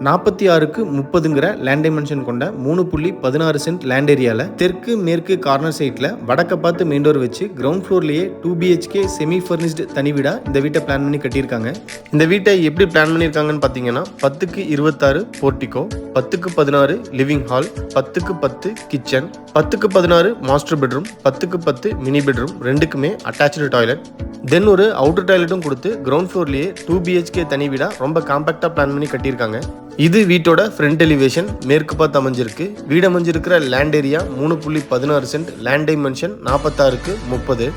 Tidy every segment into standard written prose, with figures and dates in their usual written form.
46க்கு 30ங்கிற land dimension கொண்ட 3.16 cent land ஏரியாவில் தெற்கு மேற்கு கார்னர் சைட்டில் வடக்க பார்த்து மெயின் டோர் வச்சு கிரவுண்ட் ஃப்ளோர்லேயே 2 BHK செமி ஃபர்னிஷ்டு தனி வீடாக இந்த வீட்டை பிளான் பண்ணி கட்டியிருக்காங்க. இந்த வீட்டை எப்படி பிளான் பண்ணியிருக்காங்கன்னு பார்த்தீங்கன்னா 10க்கு 26 போர்ட்டிகோ, 10க்கு 16 லிவிங் ஹால், 10க்கு 10 கிச்சன், 10க்கு 16 மாஸ்டர் பெட்ரூம், 10க்கு 10 மினி பெட்ரூம், ரெண்டுக்குமே அட்டாச்சு டாய்லெட், தென் ஒரு அவுட்டர் டாய்லெட்டும் கொடுத்து கிரவுண்ட் ஃப்ளோர்லேயே 2 BHK தனி வீடாக ரொம்ப காம்பாக்டாக பிளான் பண்ணி கட்டியிருக்காங்க. இது வீட்டோட ஃப்ரண்ட் எலிவேஷன் மேற்கு பார்த்து அமைஞ்சிருக்கு. வீடு அமைஞ்சிருக்கிற land area 3.16 cent, land dimension 46க்கு 30,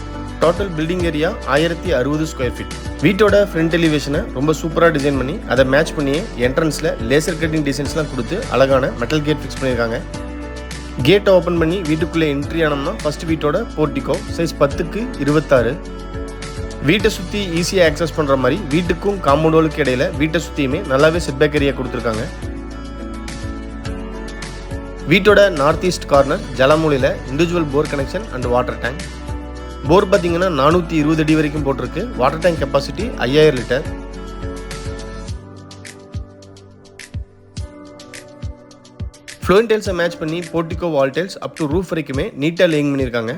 total building area 1060 square feet. வீட்டோட ஃப்ரண்ட் எலிவேஷனை ரொம்ப சூப்பராக டிசைன் பண்ணி அதை மேட்ச் பண்ணியே என்ட்ரன்ஸில் லேசர் கட்டிங் டிசைன்ஸ்லாம் கொடுத்து அழகான மெட்டல் கேட் ஃபிக்ஸ் பண்ணியிருக்காங்க. கேட்டை ஓப்பன் பண்ணி வீட்டுக்குள்ளே என்ட்ரி ஆனோம்னா ஃபர்ஸ்ட் வீட்டோட போர்ட்டிகோ சைஸ் 10க்கு 26. வீட்டை சுற்றி ஈஸியாக ஆக்சஸ் பண்ணுற மாதிரி வீட்டுக்கும் காம்பவுண்டுகளுக்கு இடையில வீட்டை சுற்றியுமே நல்லாவே செட்பேக் ஏரியா கொடுத்துருக்காங்க. வீட்டோட நார்த் ஈஸ்ட் கார்னர் ஜலமூலையில் individual bore connection and water tank. Bore பார்த்தீங்கன்னா 420 அடி வரைக்கும் போட்டிருக்கு. Water tank capacity 5000 litre. Flooring டைல்ஸை மேட்ச் பண்ணி portico wall tiles up to roof வரைக்குமே நீட்டாக லேயிங் பண்ணியிருக்காங்க.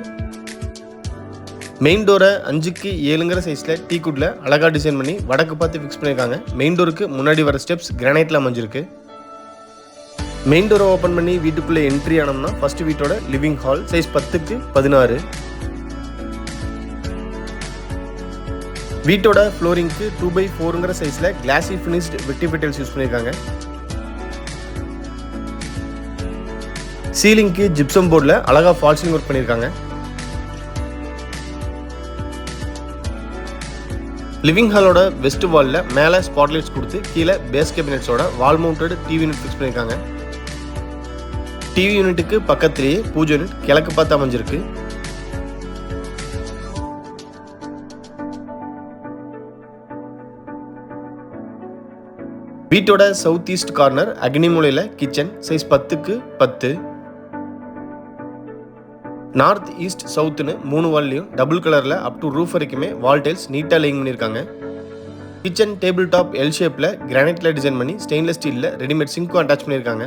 மெயின் டோரை 5க்கு 7ங்கிற சைஸில் டீக்குட்டில் அழகாக டிசைன் பண்ணி வடக்கு பார்த்து ஃபிக்ஸ் பண்ணியிருக்காங்க. மெயின் டோருக்கு முன்னாடி வர ஸ்டெப்ஸ் கிரானைட்டில் அமைஞ்சிருக்கு. மெயின் டோரை ஓப்பன் பண்ணி வீட்டுக்குள்ளே என்ட்ரி ஆனோம்னா ஃபர்ஸ்ட் வீட்டோட லிவிங் ஹால் சைஸ் 10க்கு 16. வீட்டோட ஃப்ளோரிங்க்கு 2x4ங்கிற சைஸில் glassy finished vitrified tiles use பண்ணியிருக்காங்க. சீலிங்க்கு ஜிப்சம் போர்டில் அழகாக ஃபால்சிங் ஒர்க் பண்ணியிருக்காங்க. லிவிங் ஹாலோட வெஸ்ட் வாலில் மேலே ஸ்பாட்லைட்ஸ் கொடுத்து கீழே பேஸ் கேபினெட்ஸோட wall mounted TV unit fix பண்ணியிருக்காங்க. டிவி யூனிட்டுக்கு பக்கத்திலேயே பூஜை யூனிட் கிழக்கு பார்த்து அமைஞ்சிருக்கு. வீட்டோட சவுத் ஈஸ்ட் கார்னர் அக்னிமூலையில் கிச்சன் சைஸ் 10க்கு 10. நார்த் ஈஸ்ட் சவுத்துன்னு 3 வால்லையும் டபுள் கலரில் அப் டு ரூஃப் வரைக்குமே வால் டைல்ஸ் நீட்டாக லேயிங் பண்ணியிருக்காங்க. கிச்சன் டேபிள் டாப் எல் ஷேப்பில் கிரானைட்டில் டிசைன் பண்ணி ஸ்டெயின்லெஸ் ஸ்டீலில் ரெடிமேட் சிங்க்கும் அட்டாச் பண்ணியிருக்காங்க.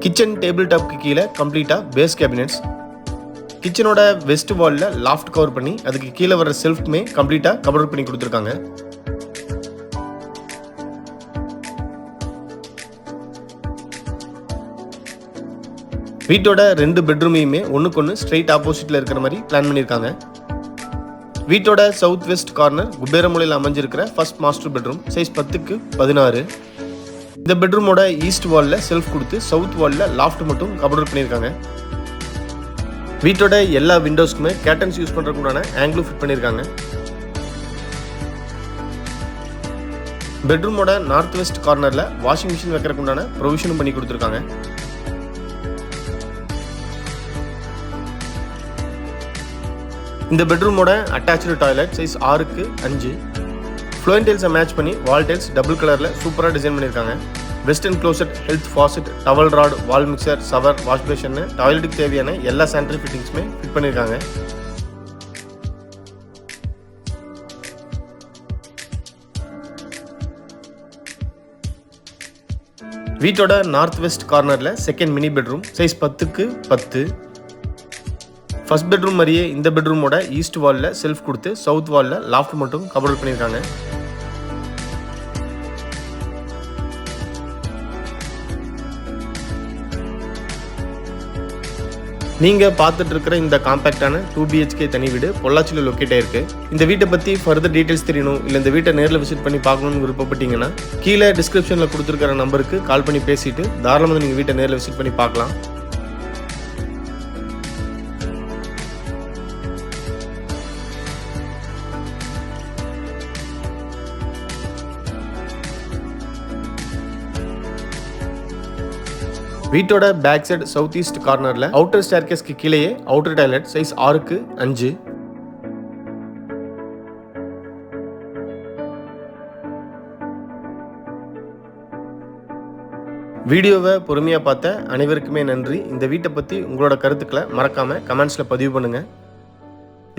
கிச்சன் டேபிள் டாப்க்கு கீழே கம்ப்ளீட்டாக பேஸ் கேபினெட்ஸ். கிச்சனோட வெஸ்ட் வாலில் லாஃப்ட் கவர் பண்ணி அதுக்கு கீழே வர செல்ஃப்மே கம்ப்ளீட்டாக கவர் பண்ணி கொடுத்துருக்காங்க. வீட்டோட 2 பெட்ரூமையுமே ஒன்றுக்கு ஒன்று ஸ்ட்ரெயிட் ஆப்போசிட்டில் இருக்கிற மாதிரி பிளான் பண்ணியிருக்காங்க. வீட்டோட சவுத் வெஸ்ட் கார்னர் குபேரமூலையில் அமைஞ்சிருக்கிற ஃபர்ஸ்ட் மாஸ்டர் பெட்ரூம் சைஸ் 10க்கு 16. இந்த பெட்ரூமோட ஈஸ்ட் வாலில் செல்ஃப் கொடுத்து சவுத் வாலில் லாஃப்ட் மட்டும் கவர் பண்ணியிருக்காங்க. வீட்டோட எல்லா விண்டோஸ்க்குமே கேட்டன்ஸ் யூஸ் பண்ணுறதுக்குண்டான ஆங்கிளும் ஃபிட் பண்ணியிருக்காங்க. பெட்ரூமோட நார்த் வெஸ்ட் கார்னரில் வாஷிங் மிஷின் வைக்கிறதுக்குண்டான ப்ரொவிஷனும் பண்ணி கொடுத்துருக்காங்க. இந்த பெட்ரூமோட அட்டாச்சு டாய்லெட் சைஸ் 6க்கு 5. ஃப்ளோரிங் டைல்ஸை மேட்ச் பண்ணி வால் டைல்ஸ் டபுள் கலரில் சூப்பராக டிசைன் பண்ணியிருக்காங்க. Western closet, health faucet, towel rod, wall mixer, shower, wash basin, டாய்லெட்டுக்கு தேவையான எல்லா சானிட்டரி ஃபிட்டிங்ஸுமே ஃபிட் பண்ணியிருக்காங்க. வீட்டோட நார்த் வெஸ்ட் கார்னரில் செகண்ட் மினி பெட்ரூம் சைஸ் 10க்கு 10. ஃபர்ஸ்ட் பெட்ரூம் மாதிரியே இந்த பெட்ரூமோட ஈஸ்ட் வாலில் செல்ஃப் கொடுத்து சவுத் வாலில் லாஃப்ட் மட்டும் கவர் பண்ணியிருக்காங்க. நீங்கள் பார்த்துட்டு இருக்கிற இந்த காம்பேக்டான 2 BHK தனி வீடு பொள்ளாச்சியில் லொக்கேட் ஆயிருக்கு. இந்த வீட்டை பற்றி ஃபர்தர் டீட்டெயில்ஸ் தெரியணும், இல்லை இந்த வீட்டை நேரில் விசிட் பண்ணி பார்க்கணும்னு விருப்பப்பட்டீங்கன்னா கீழே டிஸ்கிரிப்ஷனில் கொடுத்துருக்கிற நம்பருக்கு கால் பண்ணி பேசிட்டு தாராளமாக நீங்கள் வீட்டை நேரில் விசிட் பண்ணி பார்க்கலாம். வீட்டோட பேக் சைடு சவுத் ஈஸ்ட் கார்னரில் அவுட்டர் ஸ்டேர்கேஸ்க்கு கீழேயே அவுட்டர் டாய்லெட் சைஸ் 6க்கு 5. வீடியோவை பொறுமையாக பார்த்த அனைவருக்குமே நன்றி. இந்த வீட்டை பற்றி உங்களோட கருத்துக்களை மறக்காமல் கமெண்ட்ஸில் பதிவு பண்ணுங்கள்.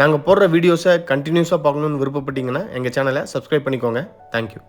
நாங்கள் போடுற வீடியோஸை கண்டினியூஸாக பார்க்கணுன்னு விருப்பப்பட்டீங்கன்னா எங்கள் சேனலை சப்ஸ்கிரைப் பண்ணிக்கோங்க. தேங்க்யூ.